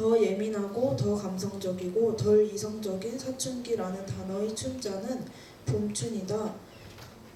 더 예민하고 더 감성적이고 덜 이성적인 사춘기라는 단어의 춘자는 봄춘이다.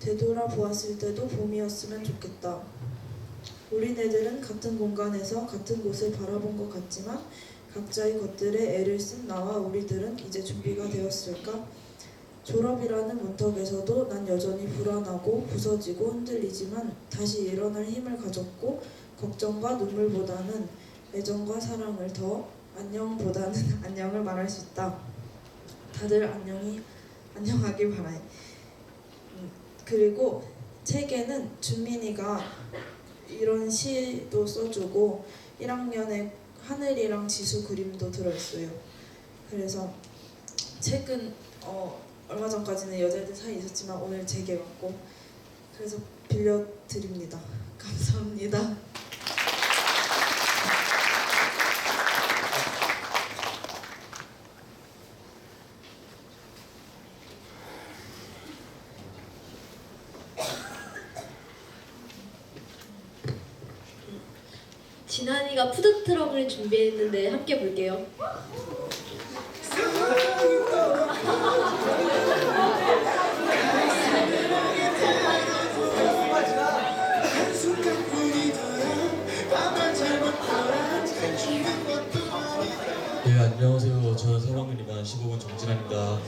되돌아보았을 때도 봄이었으면 좋겠다. 우리네들은 같은 공간에서 같은 곳을 바라본 것 같지만 각자의 것들에 애를 쓴 나와 우리들은 이제 준비가 되었을까? 졸업이라는 문턱에서도 난 여전히 불안하고 부서지고 흔들리지만 다시 일어날 힘을 가졌고 걱정과 눈물보다는 애정과 사랑을 더 안녕보다는 안녕을 말할 수 있다. 다들 안녕하길 바라요. 그리고 책에는 준민이가 이런 시도 써주고 1학년에 하늘이랑 지수 그림도 들어있어요. 그래서 책은 얼마 전까지는 여자애들 사이에 있었지만 오늘 제게 왔고 그래서 빌려드립니다. 감사합니다. 진한이가 푸드트럭을 준비했는데 함께 볼게요. 네, 안녕하세요. 저는 3학년 2반 15번 정진환입니다.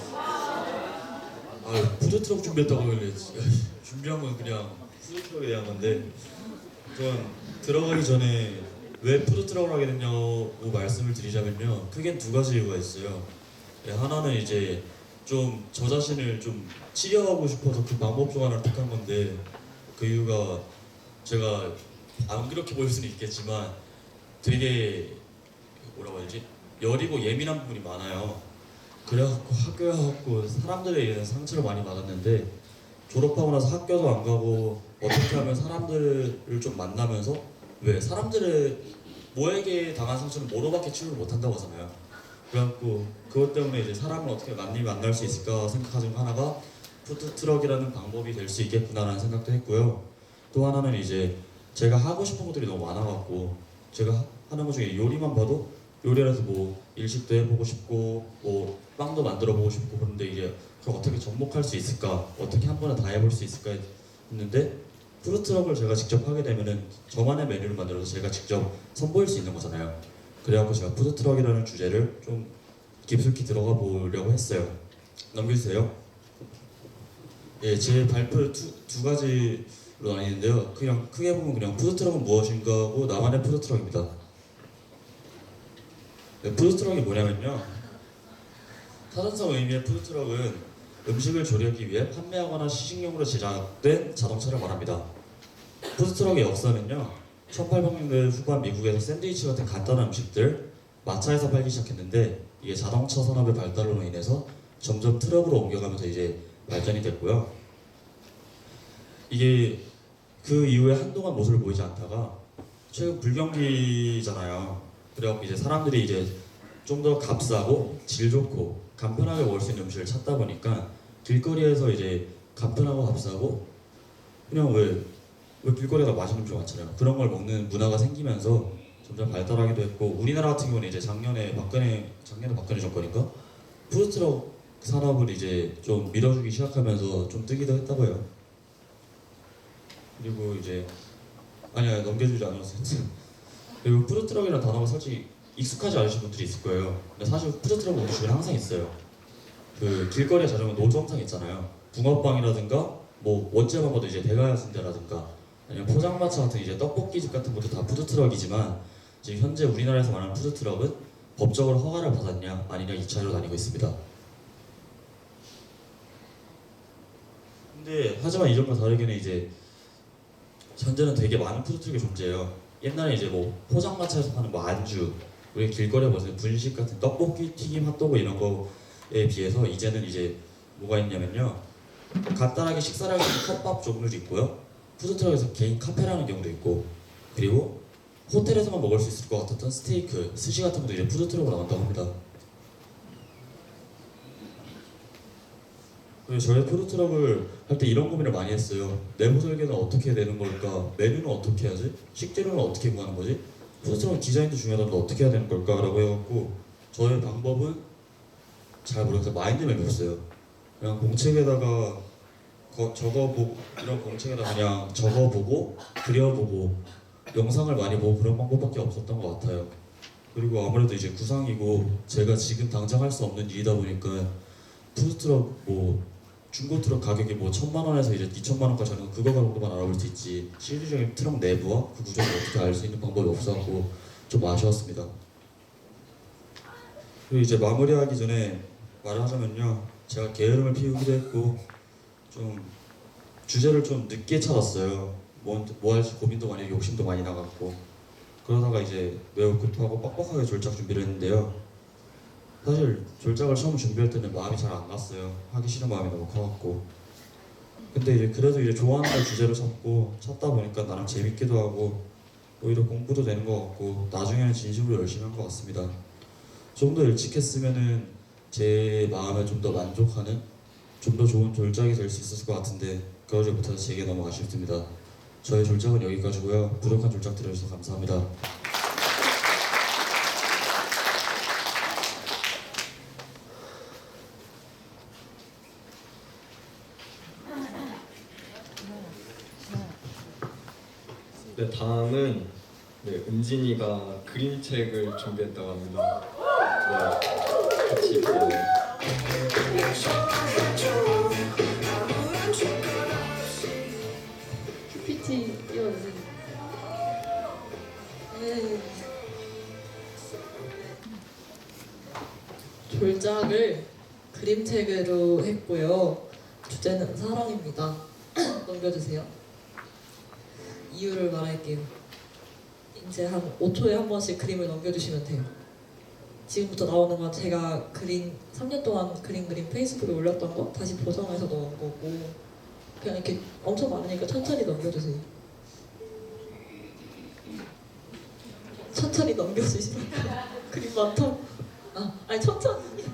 푸드트럭 준비했다고 하길래 준비한 건 그냥 푸드트럭에 대한 건데 우선 들어가기 전에 왜 푸드트럭을 하게 됐냐고 말씀을 드리자면요, 크게 두 가지 이유가 있어요. 네, 하나는 이제 좀 저 자신을 좀 치료하고 싶어서 그 방법 중 하나를 택한 건데, 그 이유가 제가 안 그렇게 보일 수는 있겠지만 되게 뭐라고 해야지, 여리고 예민한 부분이 많아요. 그래갖고 학교에 가고 사람들에 의해 상처를 많이 받았는데, 졸업하고 나서 학교도 안 가고 어떻게 하면 사람들을 좀 만나면서, 왜 사람들의 뭐에게 당한 상처는 뭐로밖에 치료를 못한다고 하잖아요. 그래갖고 그것 때문에 이제 사람을 어떻게 만날 수 있을까 생각하는 중 하나가 푸드트럭이라는 방법이 될 수 있겠구나라는 생각도 했고요. 또 하나는 이제 제가 하고 싶은 것들이 너무 많아갖고, 제가 하는 것 중에 요리만 봐도 요리라서 뭐 일식도 해보고 싶고 뭐 빵도 만들어보고 싶고, 그런데 이게 그걸 어떻게 접목할 수 있을까, 어떻게 한 번에 다 해볼 수 있을까 했는데, 푸드트럭을 제가 직접 하게 되면은 저만의 메뉴를 만들어서 제가 직접 선보일 수 있는 거잖아요. 그래갖고 제가 푸드트럭이라는 주제를 좀 깊숙이 들어가 보려고 했어요. 넘겨주세요. 예, 제 발표를 두 가지로 나뉘는데요. 그냥 크게 보면 그냥 푸드트럭은 무엇인가 하고 나만의 푸드트럭입니다. 네, 푸드트럭이 뭐냐면요, 사전성 의미의 푸드트럭은 음식을 조리하기 위해 판매하거나 시식용으로 제작된 자동차를 말합니다. 푸드트럭의 역사는요, 1800년대 후반 미국에서 샌드위치 같은 간단한 음식들 마차에서 팔기 시작했는데, 이게 자동차 산업의 발달로 인해서 점점 트럭으로 옮겨가면서 이제 발전이 됐고요. 이게 그 이후에 한동안 모습을 보이지 않다가 최근 불경기잖아요. 그래갖고 이제 사람들이 이제 좀 더 값싸고 질 좋고 간편하게 먹을 수 있는 음식을 찾다 보니까 길거리에서 이제 간편하고 값싸고 그냥 왜 길거리가 맛있는 음식 많잖아요. 그런 걸 먹는 문화가 생기면서 점점 발달하기도 했고, 우리나라 같은 경우는 이제 작년에 박근혜 정권인가 푸드트럭 산업을 이제 좀 밀어주기 시작하면서 좀 뜨기도 했다고 해요. 그리고 이제 아니야, 넘겨주지 않았어요. 그리고 푸드트럭이라는 단어가 솔직히 익숙하지 않으신 분들이 있을 거예요. 근데 사실 푸드트럭은 우리 주변에 항상 있어요. 그 길거리에 자전거 노조 항상 있잖아요. 붕어빵이라든가 뭐 원재만 봐도 이제 대가야순대라든가 아니면 포장마차 같은 이제 떡볶이집 같은 것도 다 푸드트럭이지만, 지금 현재 우리나라에서 말하는 푸드트럭은 법적으로 허가를 받았냐 아니냐 2차로 나뉘고 있습니다. 근데 하지만 이전과 다르게는 이제 현재는 되게 많은 푸드트럭이 존재해요. 옛날에 이제 뭐 포장마차에서 파는 뭐 안주, 우리 길거리에 보시는 분식 같은 떡볶이, 튀김, 핫도그 이런 거에 비해서 이제는 이제 뭐가 있냐면요, 간단하게 식사를 할 수 있는 컵밥 종류도 있고요, 푸드트럭에서 개인 카페라는 경우도 있고, 그리고 호텔에서만 먹을 수 있을 것 같았던 스테이크, 스시 같은 것도 이제 푸드트럭으로 나온다고 합니다. 그래서 저희 푸드트럭을 할 때 이런 고민을 많이 했어요. 내부 설계는 어떻게 되는 걸까? 메뉴는 어떻게 하지? 식재료는 어떻게 구하는 거지? 푸드트럭 디자인도 중요하던데 어떻게 해야 되는 걸까라고 해갖고 저의 방법은 잘 모르겠어요. 마인드맵이었어요. 그냥 공책에다가 적어보고 이런 공책에다 그냥 적어보고 그려보고 영상을 많이 보고 그런 방법밖에 없었던 것 같아요. 그리고 아무래도 이제 구상이고 제가 지금 당장 할 수 없는 일이다 보니까 푸드트럭 뭐 중고트럭 가격이 뭐 1,000만 원에서 이제 2,000만 원까지 하는 거 그거 정도만 알아볼 수 있지 실질적인 트럭 내부와 그 구조를 어떻게 알 수 있는 방법이 없어갖고 좀 아쉬웠습니다. 그리고 이제 마무리하기 전에 말을 하자면요, 제가 게으름을 피우기도 했고 좀 주제를 좀 늦게 찾았어요. 뭐 할지 고민도 많이 욕심도 많이 나갔고 그러다가 이제 매우 급하고 빡빡하게 졸작 준비를 했는데요. 사실 졸작을 처음 준비할 때는 마음이 잘 안 갔어요. 하기 싫은 마음이 너무 커갖고. 근데 이제 그래도 이제 좋아하는 걸 주제로 찾다 보니까 나름 재밌기도 하고 오히려 공부도 되는 것 같고 나중에는 진심으로 열심히 한 것 같습니다. 좀 더 일찍 했으면은 제 마음에 좀 더 만족하는 좀 더 좋은 졸작이 될 수 있었을 것 같은데 그러지 못해서 제게 너무 아쉽습니다. 저의 졸작은 여기까지고요. 부족한 졸작 들어주셔서 감사합니다. 네, 다음은 은진이가 그림책을 준비했다고 합니다. 네, 같이 볼래요? PPT 띄워주세요. 네. 졸작을 그림책으로 했고요. 주제는 사랑입니다. 넘겨주세요. 이유를 말할게요. 이제 한 5초에 한 번씩 그림을 넘겨주시면 돼요. 지금부터 나오는 건 제가 3년 동안 그린 페이스북에 올렸던 거 다시 보정해서 넣은 거고 그냥 이렇게 엄청 많으니까 천천히 넘겨주세요. 천천히 넘겨주시면 그림 많다고. 아니 천천히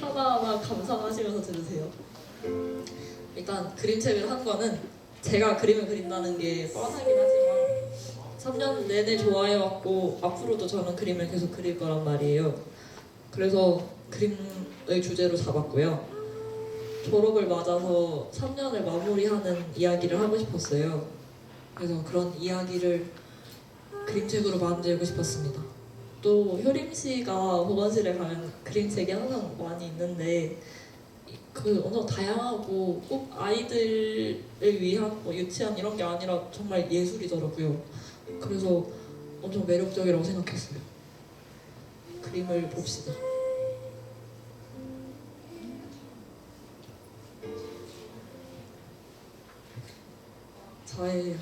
하나하나 감상하시면서 들으세요. 일단 그림책을 한 거는 제가 그림을 그린다는 게 뻔하긴 하지만 3년 내내 좋아해왔고 앞으로도 저는 그림을 계속 그릴 거란 말이에요. 그래서 그림의 주제로 잡았고요. 졸업을 맞아서 3년을 마무리하는 이야기를 하고 싶었어요. 그래서 그런 이야기를 그림책으로 만들고 싶었습니다. 또 효림 씨가 보건실에 가면 그림책이 항상 많이 있는데 그 엄청 다양하고 꼭 아이들을 위한 뭐 유치원 이런 게 아니라 정말 예술이더라고요. 그래서 엄청 매력적이라고 생각했어요. 그림을 봅시다. 저예요.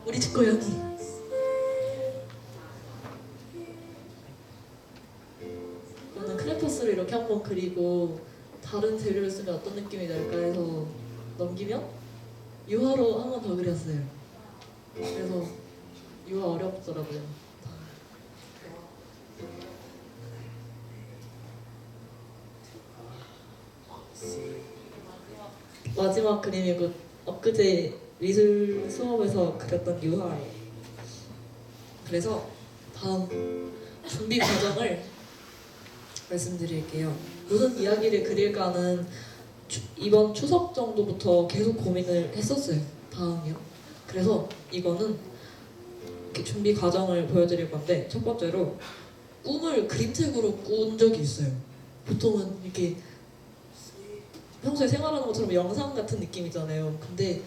우리 집 고양이. 저는 크레파스를 이렇게 한번 그리고 다른 재료를 쓰면 어떤 느낌이 날까 해서 넘기면 유화로 한 번 더 그렸어요. 그래서 유화 어렵더라고요. 마지막 그림이고 엊그제 미술 수업에서 그렸던 유화예요. 그래서 다음 준비 과정을 말씀드릴게요. 무슨 이야기를 그릴까는 이번 추석 정도부터 계속 고민을 했었어요. 다음이요. 그래서 이거는 이렇게 준비 과정을 보여드릴 건데 첫 번째로 꿈을 그림책으로 꾼 적이 있어요. 보통은 이렇게 평소에 생활하는 것처럼 영상 같은 느낌이잖아요. 근데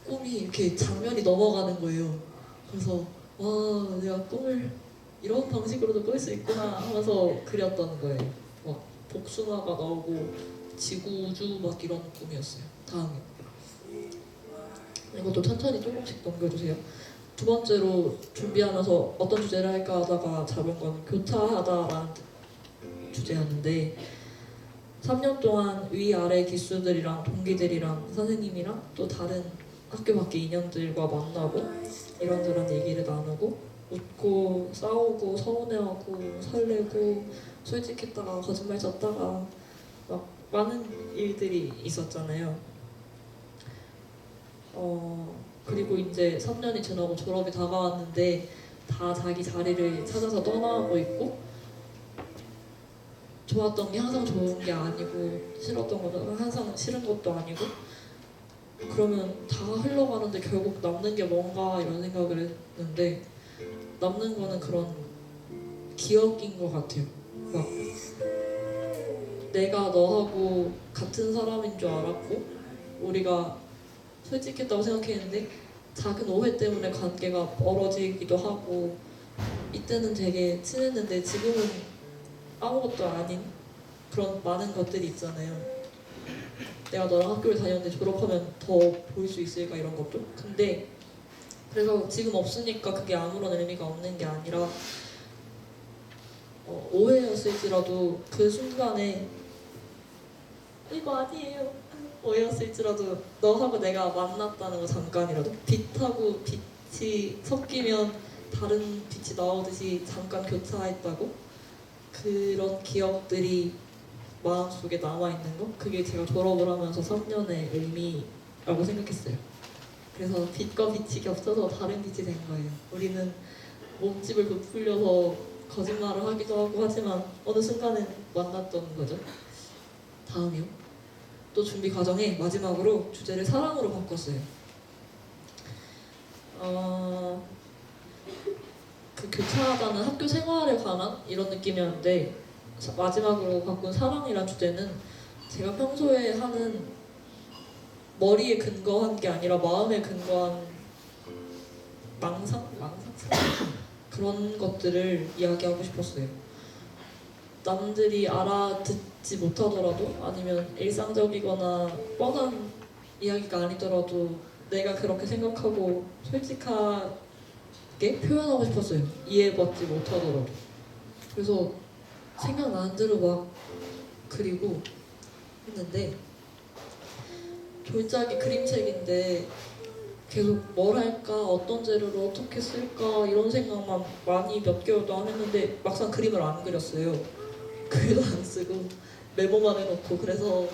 꿈이 이렇게 장면이 넘어가는 거예요. 그래서 와, 내가 꿈을 이런 방식으로도 꿀 수 있구나 하면서 그렸던 거예요. 막 복숭아가 나오고 지구 우주 막 이런 꿈이었어요. 다음에 이것도 천천히 조금씩 넘겨주세요. 두 번째로 준비하면서 어떤 주제를 할까 하다가 잡은 건 교차하다라는 주제였는데 3년 동안 위아래 기수들이랑 동기들이랑 선생님이랑 또 다른 학교 밖의 인연들과 만나고 이런저런 얘기를 나누고 웃고 싸우고 서운해하고 설레고 솔직했다가 거짓말 쳤다가 많은 일들이 있었잖아요. 그리고 이제 3년이 지나고 졸업이 다가왔는데 다 자기 자리를 찾아서 떠나고 있고, 좋았던 게 항상 좋은 게 아니고 싫었던 거는 항상 싫은 것도 아니고, 그러면 다 흘러가는데 결국 남는 게 뭔가 이런 생각을 했는데, 남는 거는 그런 기억인 것 같아요. 막 내가 너하고 같은 사람인 줄 알았고 우리가 솔직했다고 생각했는데 작은 오해 때문에 관계가 멀어지기도 하고, 이때는 되게 친했는데 지금은 아무것도 아닌 그런 많은 것들이 있잖아요. 내가 너랑 학교를 다녔는데 졸업하면 더 볼 수 있을까 이런 것도. 근데 그래서 지금 없으니까 그게 아무런 의미가 없는 게 아니라 오해였을지라도 그 순간에 이거 아니에요. 오해였을지라도 너하고 내가 만났다는 거 잠깐이라도, 빛하고 빛이 섞이면 다른 빛이 나오듯이 잠깐 교차했다고, 그런 기억들이 마음속에 남아있는 거, 그게 제가 졸업을 하면서 3년의 의미라고 생각했어요. 그래서 빛과 빛이 겹쳐서 다른 빛이 된 거예요. 우리는 몸집을 부풀려서 거짓말을 하기도 하고 하지만 어느 순간은 만났던 거죠. 다음이요. 또 준비 과정에 마지막으로 주제를 사랑으로 바꿨어요. 그 교차하다는 학교 생활에 관한 이런 느낌이었는데, 마지막으로 바꾼 사랑이란 주제는 제가 평소에 하는 머리에 근거한 게 아니라 마음에 근거한 망상? 그런 것들을 이야기하고 싶었어요. 남들이 알아듣지 못하더라도, 아니면 일상적이거나 뻔한 이야기가 아니더라도 내가 그렇게 생각하고 솔직하게 표현하고 싶었어요. 이해받지 못하더라도. 그래서 생각나는 대로 막 그리고 했는데, 졸작이 그림책인데 계속 뭘 할까, 어떤 재료를 어떻게 쓸까 이런 생각만 많이 몇 개월 동안 했는데 막상 그림을 안 그렸어요. 글도 안 쓰고 메모만 해놓고. 그래서